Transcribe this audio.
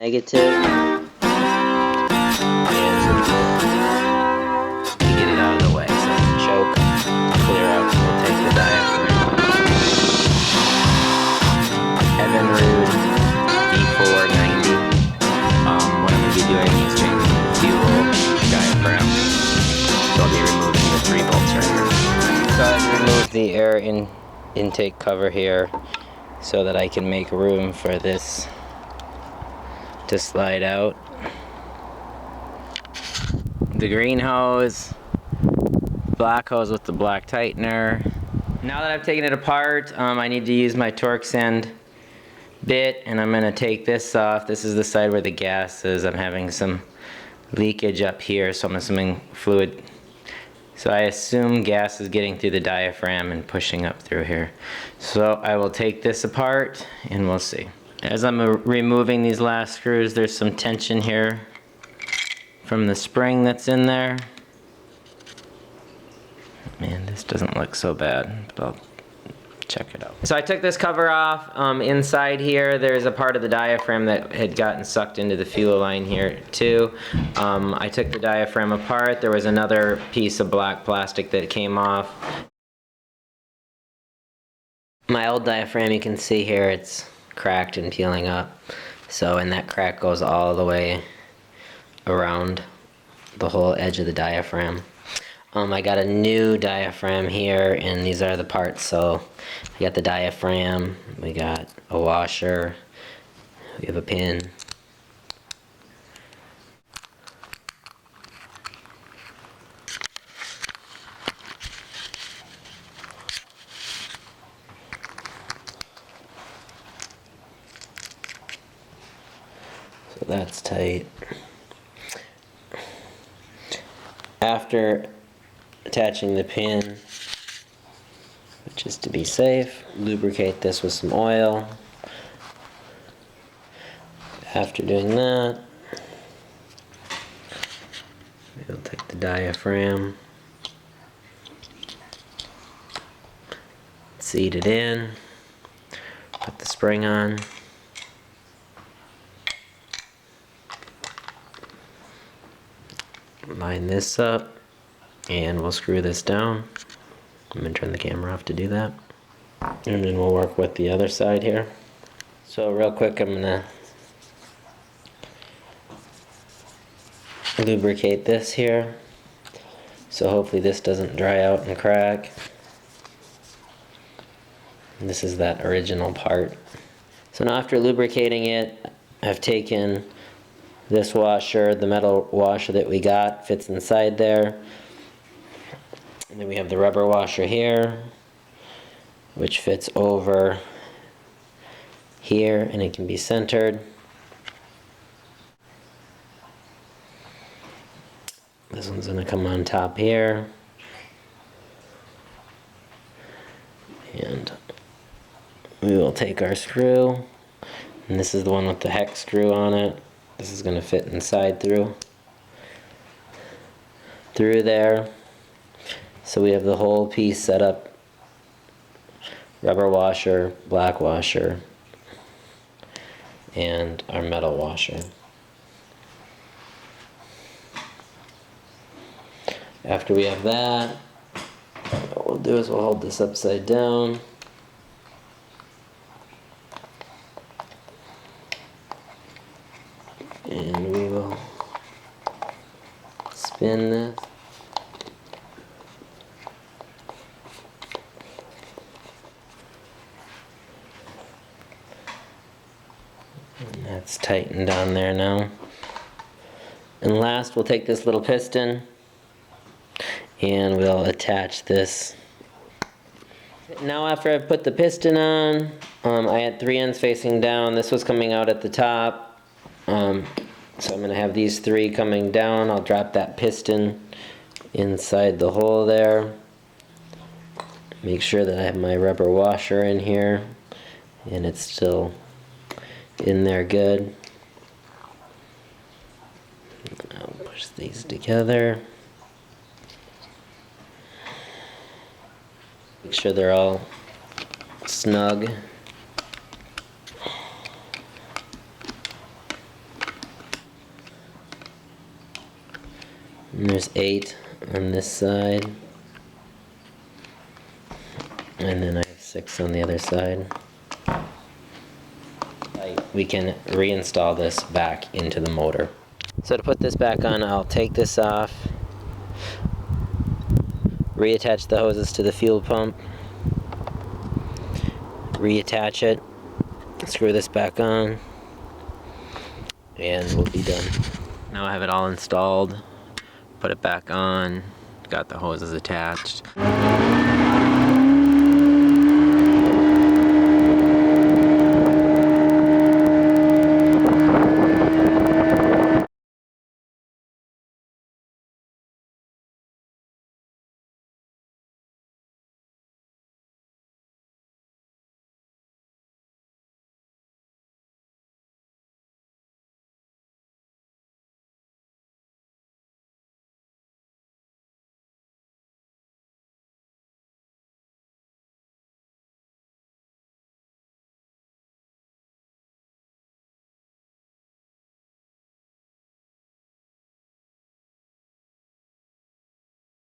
negative. And to get it out of the way, so the choke clear out, we'll take the diaphragm. Evinrude V4 90. What I'm going to be doing is changing the fuel diaphragm. So I'll be removing the 3 bolts right here. So I've removed the air intake cover here so that I can make room for this to slide out. The green hose, black hose with the black tightener. Now that I've taken it apart, I need to use my torque send bit, and I'm going to take this off. This is the side where the gas is. I'm having some leakage up here, so I'm assuming fluid. So I assume gas is getting through the diaphragm and pushing up through here. So I will take this apart and we'll see. As I'm removing these last screws, there's some tension here from the spring that's in there. Man, this doesn't look so bad, but I'll check it out. So I took this cover off. Inside here, there's a part of the diaphragm that had gotten sucked into the fuel line here too. I took the diaphragm apart. There was another piece of black plastic that came off. My old diaphragm, you can see here, it's cracked and peeling up. So, and that crack goes all the way around the whole edge of the diaphragm. I got a new diaphragm here, and these are the parts. So I got the diaphragm, we got a washer, we have a pin. So that's tight. After attaching the pin, just to be safe, lubricate this with some oil. After doing that, we'll take the diaphragm, seat it in, put the spring on. Line this up, and we'll screw this down. I'm going to turn the camera off to do that. And then we'll work with the other side here. So real quick, I'm going to lubricate this here. So hopefully this doesn't dry out and crack. And this is that original part. So now after lubricating it, I've taken this washer, the metal washer that we got, fits inside there. And then we have the rubber washer here, which fits over here, and it can be centered. This one's going to come on top here. And we will take our screw, and this is the one with the hex screw on it. This is going to fit inside through there. So we have the whole piece set up. Rubber washer, black washer, and our metal washer. After we have that, what we'll do is we'll hold this upside down. And we will spin this. And that's tightened on there now. And last, we'll take this little piston and we'll attach this. Now after I've put the piston on, I had 3 ends facing down. This was coming out at the top. So I'm going to have these 3 coming down. I'll drop that piston inside the hole there. Make sure that I have my rubber washer in here and it's still in there good. I'll push these together. Make sure they're all snug. And there's 8 on this side. And then I have 6 on the other side. We can reinstall this back into the motor. So to put this back on, I'll take this off, reattach the hoses to the fuel pump, reattach it, screw this back on, and we'll be done. Now I have it all installed, put it back on, got the hoses attached.